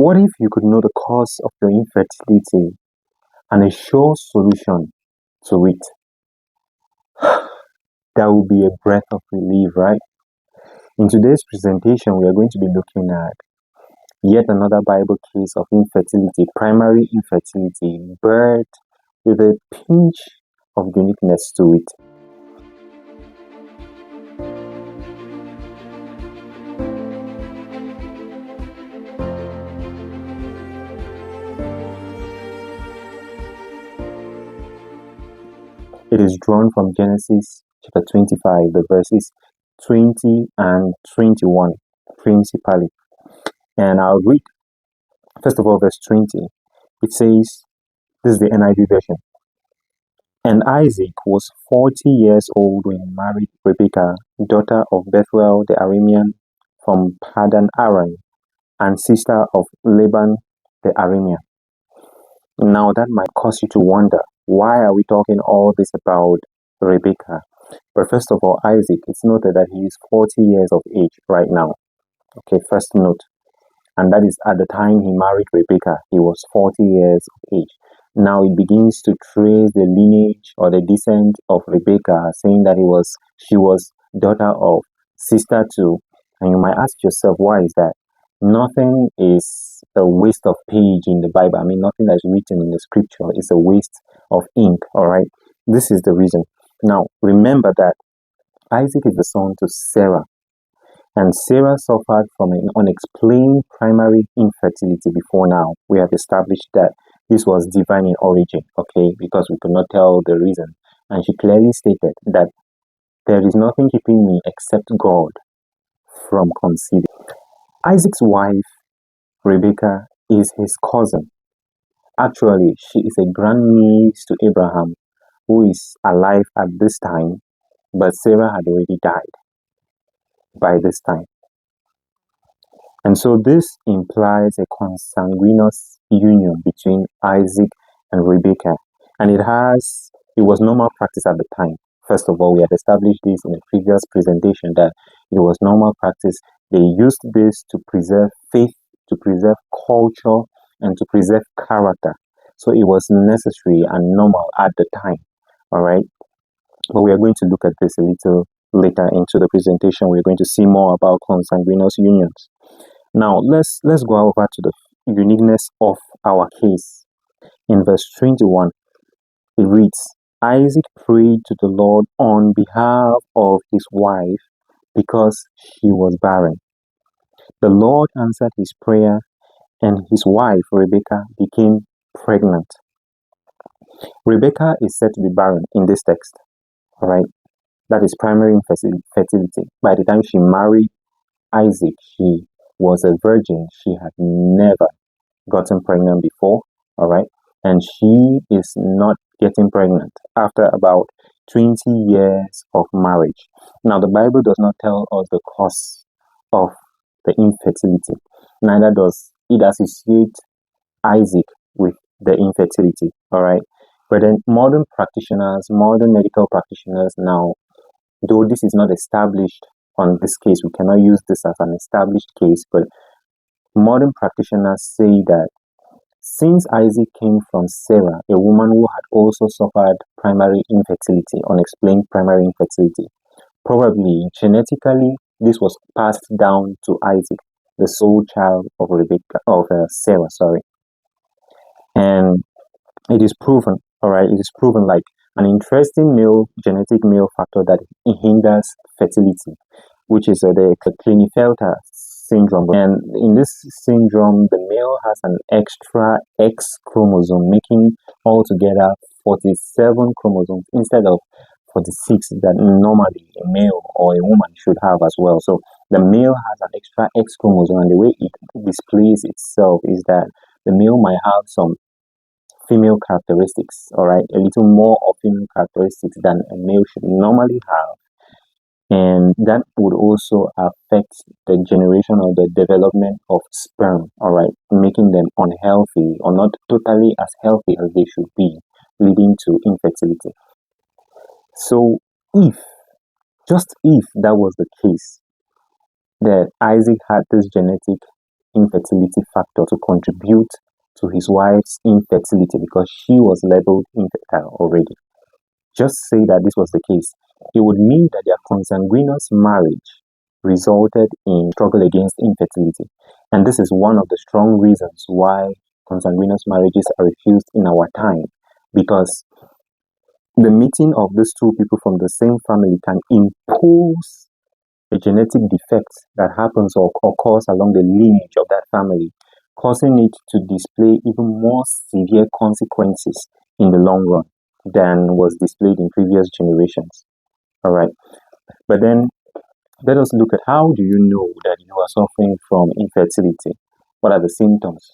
What if you could know the cause of your infertility and a sure solution to it? That would be a breath of relief, right? In today's presentation, we are going to be looking at yet another Bible case of infertility, primary infertility, but with a pinch of uniqueness to it. It is drawn from Genesis chapter 25, the verses 20 and 21, principally. And I'll read, first of all, verse 20. It says, this is the NIV version. And Isaac was 40 years old when he married Rebekah, daughter of Bethuel the Aramean from Paddan Aram, and sister of Laban the Aramean. Now that might cause you to wonder, why are we talking all this about Rebekah? But first of all, Isaac, it's noted that he is 40 years of age right now. Okay, first note. And that is at the time he married Rebekah, he was 40 years of age. Now it begins to trace the lineage or the descent of Rebekah, saying that she was daughter of, sister to. And you might ask yourself, why is that? Nothing is a waste of page in the Bible. I mean, nothing that's written in the scripture is a waste of ink, all right? This is the reason. Now, remember that Isaac is the son to Sarah. And Sarah suffered from an unexplained primary infertility before now. We have established that this was divine in origin, okay, because we could not tell the reason. And she clearly stated that there is nothing keeping me except God from conceiving. Isaac's wife, Rebekah, is his cousin. Actually, she is a grandniece to Abraham, who is alive at this time, but Sarah had already died by this time. And so this implies a consanguineous union between Isaac and Rebekah. And it was normal practice at the time. First of all, we had established this in a previous presentation that it was normal practice. They used this to preserve faith, to preserve culture, and to preserve character. So it was necessary and normal at the time. All right. But we are going to look at this a little later into the presentation. We're going to see more about consanguineous unions. Now, let's go over to the uniqueness of our case. In verse 21, it reads, Isaac prayed to the Lord on behalf of his wife because she was barren. The Lord answered his prayer, and his wife, Rebekah, became pregnant. Rebekah is said to be barren in this text, all right? That is primary infertility. By the time she married Isaac, she was a virgin. She had never gotten pregnant before, all right? And she is not getting pregnant after about 20 years of marriage. Now, the Bible does not tell us the cause of the infertility. Neither does it associate Isaac with the infertility, all right? But then modern medical practitioners now, though this is not established on this case, we cannot use this as an established case, but modern practitioners say that since Isaac came from Sarah, a woman who had also suffered primary infertility, unexplained primary infertility, probably genetically this was passed down to Isaac, the sole child of Sarah, sorry. And it is proven, all right, it is proven like an interesting genetic male factor that hinders fertility, which is the Klinefelter syndrome. And in this syndrome, the male has an extra X chromosome, making altogether 47 chromosomes instead of 46 that normally a male or a woman should have as well. So the male has an extra X chromosome, and the way it displays itself is that the male might have some female characteristics, all right, a little more of female characteristics than a male should normally have. And that would also affect the generation or the development of sperm, all right, making them unhealthy or not totally as healthy as they should be, leading to infertility. So just if that was the case, that Isaac had this genetic infertility factor to contribute to his wife's infertility because she was labeled infertile already. Just say that this was the case. It would mean that their consanguineous marriage resulted in struggle against infertility. And this is one of the strong reasons why consanguineous marriages are refused in our time, because the meeting of these two people from the same family can impose a genetic defect that happens or occurs along the lineage of that family, causing it to display even more severe consequences in the long run than was displayed in previous generations. All right. But then let us look at, how do you know that you are suffering from infertility? What are the symptoms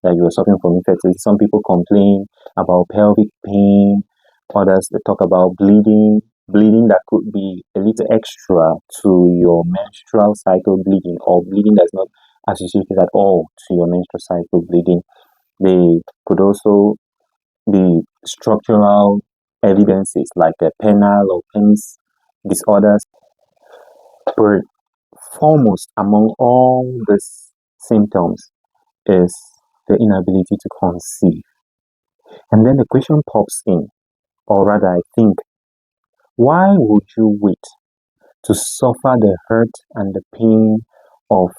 that you are suffering from infertility? Some people complain about pelvic pain. Others, they talk about bleeding that could be a little extra to your menstrual cycle bleeding, or bleeding that's not associated at all to your menstrual cycle bleeding. They could also be structural evidences like a penile or penis disorders. But foremost among all these symptoms is the inability to conceive. And then the question pops in, or rather I think, why would you wait to suffer the hurt and the pain of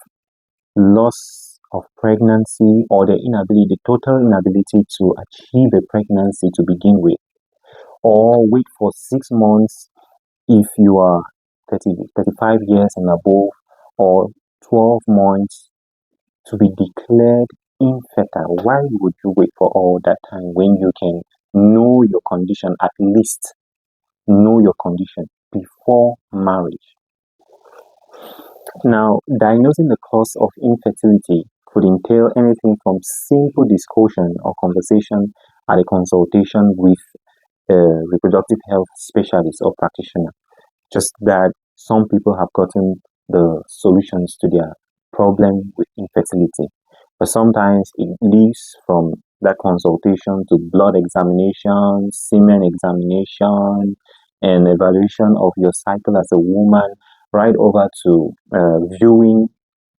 loss of pregnancy, or the total inability to achieve a pregnancy to begin with, or wait for 6 months if you are 35 years and above, or 12 months to be declared infertile? Why would you wait for all that time when you can know your condition, at least know your condition before marriage? Now, diagnosing the cause of infertility could entail anything from simple discussion or conversation at a consultation with a reproductive health specialist or practitioner. Just that some people have gotten the solutions to their problem with infertility. But sometimes it leads from that consultation to blood examination, semen examination, and evaluation of your cycle as a woman, right over to viewing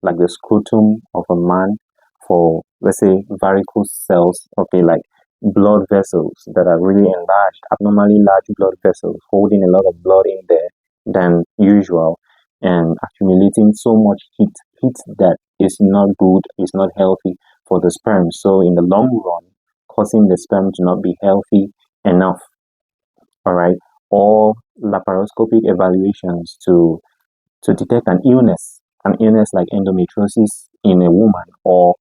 like the scrotum of a man for, let's say, varicose cells, okay, like blood vessels that are really enlarged, abnormally large blood vessels holding a lot of blood in there than usual and accumulating so much heat that is not good, is not healthy for the sperm. So in the long run, causing the sperm to not be healthy enough. All right. Or laparoscopic evaluations to detect an illness like endometriosis in a woman, or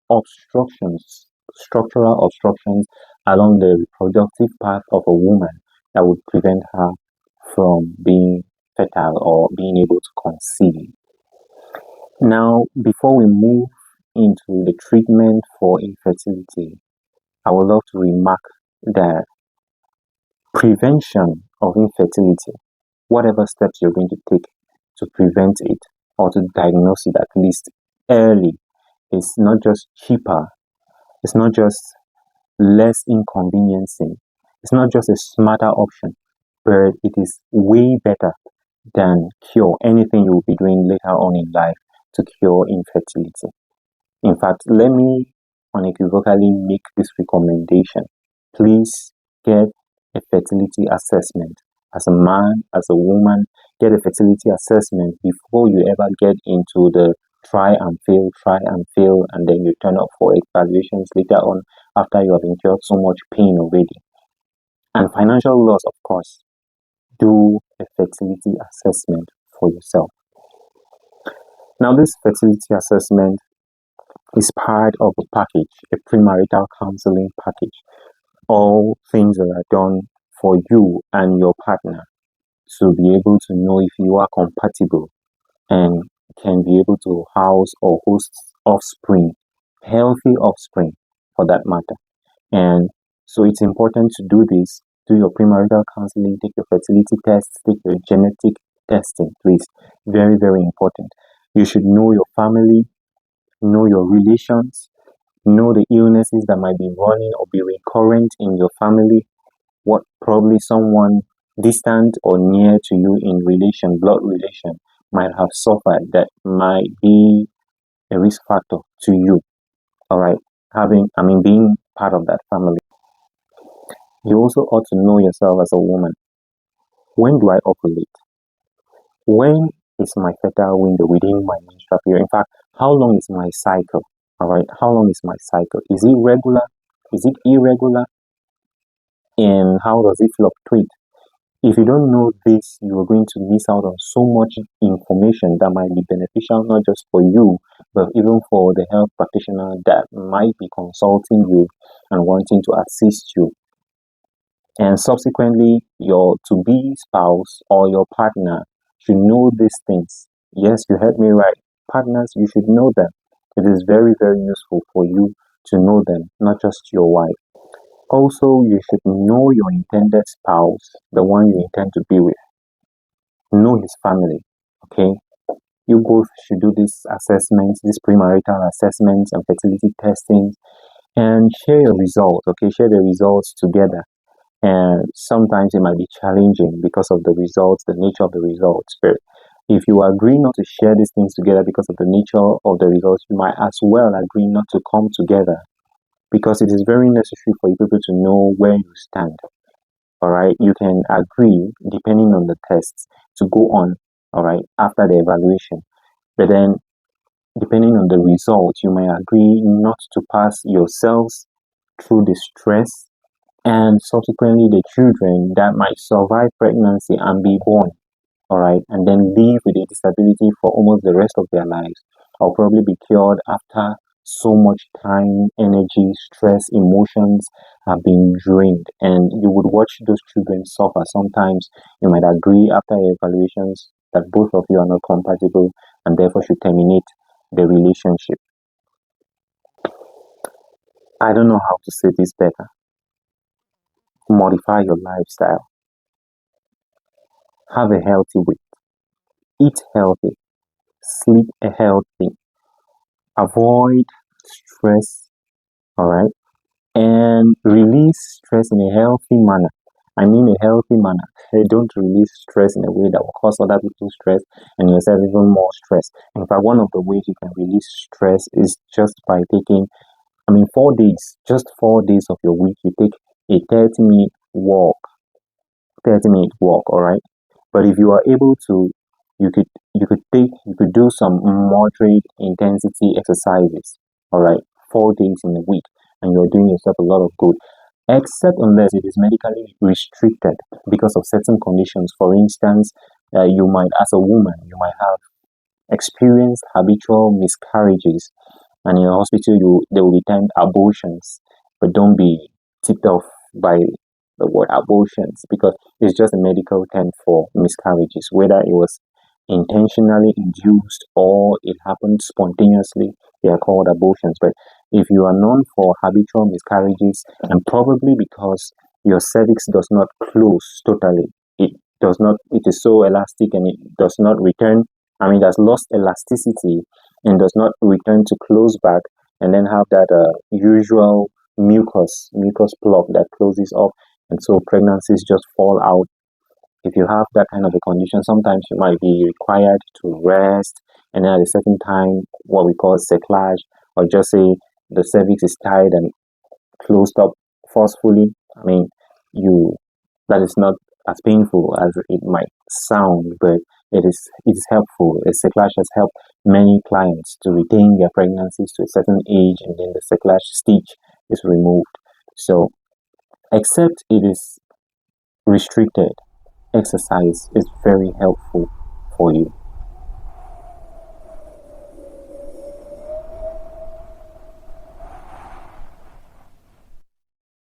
structural obstructions along the reproductive path of a woman that would prevent her from being fertile or being able to conceive. Now, before we move into the treatment for infertility, I would love to remark that prevention of infertility, whatever steps you're going to take to prevent it or to diagnose it at least early, is not just cheaper, it's not just less inconveniencing, it's not just a smarter option, but it is way better than cure anything you will be doing later on in life to cure infertility. In fact, let me unequivocally make this recommendation. Please get a fertility assessment. As a man, as a woman, get a fertility assessment before you ever get into the try and fail, and then you turn up for evaluations later on after you have incurred so much pain already. And financial loss, of course. Do a fertility assessment for yourself. Now, this fertility assessment is part of a package, a premarital counseling package. All things that are done for you and your partner to be able to know if you are compatible and can be able to house or host offspring, healthy offspring for that matter. And so it's important to do this. Do your premarital counseling, take your fertility tests, take your genetic testing, please. Very, very important. You should know your family, know your relations, know the illnesses that might be running or be recurrent in your family, what probably someone distant or near to you in relation, blood relation, might have suffered that might be a risk factor to you All right, being part of that family. You also ought to know yourself as a woman. When do I ovulate? When is my fertile window within my menstrual period? In fact, how long is my cycle? All right, how long is my cycle? Is it regular? Is it irregular? And how does it fluctuate? If you don't know this, you are going to miss out on so much information that might be beneficial not just for you, but even for the health practitioner that might be consulting you and wanting to assist you. And subsequently, your to be spouse or your partner should know these things. Yes, you heard me right. Partners, you should know them. It is very, very useful for you to know them, not just your wife. Also, you should know your intended spouse, the one you intend to be with. Know his family. Okay? You both should do these assessments, these premarital assessments and fertility testings, and share your results. Okay? Share the results together. And sometimes it might be challenging because of the results, the nature of the results. But if you agree not to share these things together because of the nature of the results, you might as well agree not to come together, because it is very necessary for you people to know where you stand. All right, you can agree depending on the tests to go on, all right, after the evaluation. But then, depending on the results, you may agree not to pass yourselves through the stress and subsequently the children that might survive pregnancy and be born, all right, and then live with a disability for almost the rest of their lives, or probably be cured after so much time, energy, stress, emotions have been drained, and you would watch those children suffer. Sometimes you might agree after evaluations that both of you are not compatible and therefore should terminate the relationship. I don't know how to say this better. Modify your lifestyle. Have a healthy weight. Eat healthy. Sleep healthy. Avoid stress, all right? And release stress in a healthy manner. I mean a healthy manner. Don't release stress in a way that will cause other people stress and yourself even more stress. In fact, one of the ways you can release stress is just by taking, 4 days, just 4 days of your week, you take a 30-minute walk, 30-minute walk, all right? But if you are able to, you could you could do some moderate intensity exercises, all right, 4 days in a week, and you're doing yourself a lot of good. Except unless it is medically restricted because of certain conditions. For instance, you might, as a woman, you might have experienced habitual miscarriages, and in a hospital they will be termed abortions. But don't be tipped off by the word abortions, because it's just a medical term for miscarriages, whether it was intentionally induced or it happened spontaneously. They are called abortions. But if you are known for habitual miscarriages, and probably because your cervix does not close totally, it is so elastic and it does not return, it has lost elasticity and does not return to close back, and then have that usual mucus plug that closes up, and so pregnancies just fall out. If you have that kind of a condition, sometimes you might be required to rest, and then at a certain time, what we call seclage, or just say the cervix is tied and closed up forcefully. You that is not as painful as it might sound, but it is helpful. A seclage has helped many clients to retain their pregnancies to a certain age, and then the seclage stitch is removed. So, except it is restricted, exercise is very helpful for you.